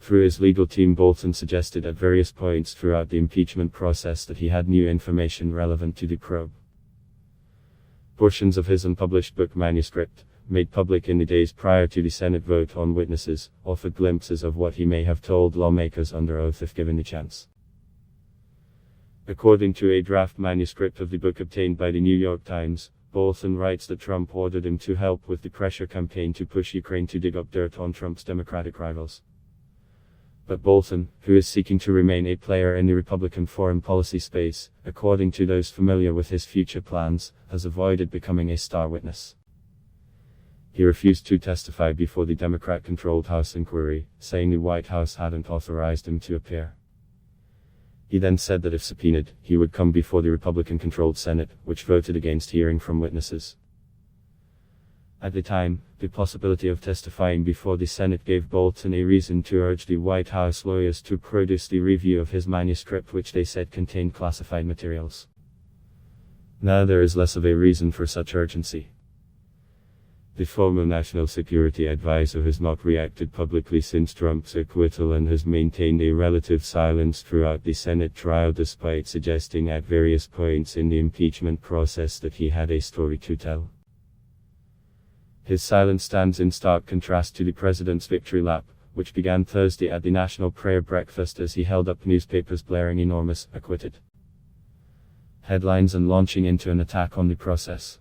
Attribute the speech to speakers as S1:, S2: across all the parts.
S1: Through his legal team, Bolton suggested at various points throughout the impeachment process that he had new information relevant to the probe. Portions of his unpublished book manuscript, made public in the days prior to the Senate vote on witnesses, offered glimpses of what he may have told lawmakers under oath if given the chance. According to a draft manuscript of the book obtained by the New York Times, Bolton writes that Trump ordered him to help with the pressure campaign to push Ukraine to dig up dirt on Trump's Democratic rivals. But Bolton, who is seeking to remain a player in the Republican foreign policy space, according to those familiar with his future plans, has avoided becoming a star witness. He refused to testify before the Democrat-controlled House inquiry, saying the White House hadn't authorized him to appear. He then said that if subpoenaed, he would come before the Republican-controlled Senate, which voted against hearing from witnesses. At the time, the possibility of testifying before the Senate gave Bolton a reason to urge the White House lawyers to produce the review of his manuscript, which they said contained classified materials. Now there is less of a reason for such urgency. The former national security advisor has not reacted publicly since Trump's acquittal and has maintained a relative silence throughout the Senate trial, despite suggesting at various points in the impeachment process that he had a story to tell. His silence stands in stark contrast to the president's victory lap, which began Thursday at the National Prayer Breakfast as he held up newspapers blaring enormous "acquitted" headlines and launching into an attack on the process.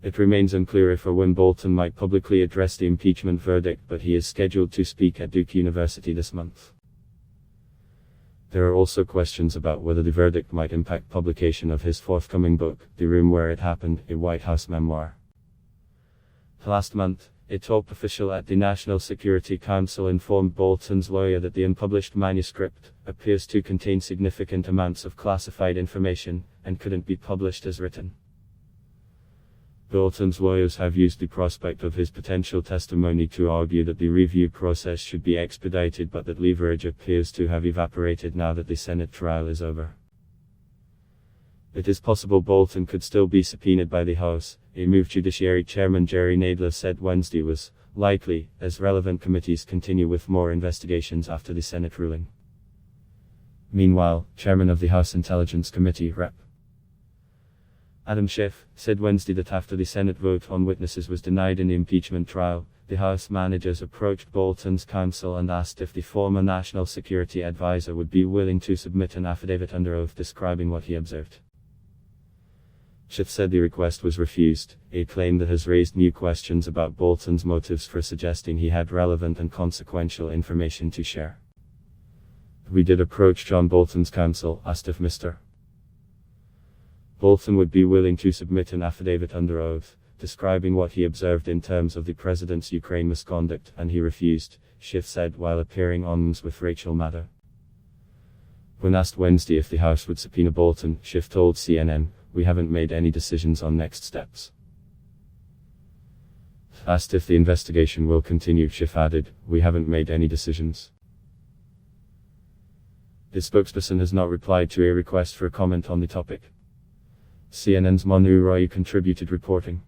S1: It remains unclear if or when Bolton might publicly address the impeachment verdict, but he is scheduled to speak at Duke University this month. There are also questions about whether the verdict might impact publication of his forthcoming book, The Room Where It Happened, a White House memoir. Last month, a top official at the National Security Council informed Bolton's lawyer that the unpublished manuscript appears to contain significant amounts of classified information and couldn't be published as written. Bolton's lawyers have used the prospect of his potential testimony to argue that the review process should be expedited, but that leverage appears to have evaporated now that the Senate trial is over. It is possible Bolton could still be subpoenaed by the House, a move Judiciary Chairman Jerry Nadler said Wednesday was likely, as relevant committees continue with more investigations after the Senate ruling. Meanwhile, Chairman of the House Intelligence Committee, Rep. Adam Schiff, said Wednesday that after the Senate vote on witnesses was denied in the impeachment trial, the House managers approached Bolton's counsel and asked if the former national security advisor would be willing to submit an affidavit under oath describing what he observed. Schiff said the request was refused, a claim that has raised new questions about Bolton's motives for suggesting he had relevant and consequential information to share. We did approach John Bolton's counsel, asked if Mr. Bolton would be willing to submit an affidavit under oath, describing what he observed in terms of the president's Ukraine misconduct, and he refused, Schiff said while appearing on News with Rachel Maddow. When asked Wednesday if the House would subpoena Bolton, Schiff told CNN, "We haven't made any decisions on next steps." Asked if the investigation will continue, Schiff added, "We haven't made any decisions." His spokesperson has not replied to a request for a comment on the topic. CNN's Manu Roy contributed reporting.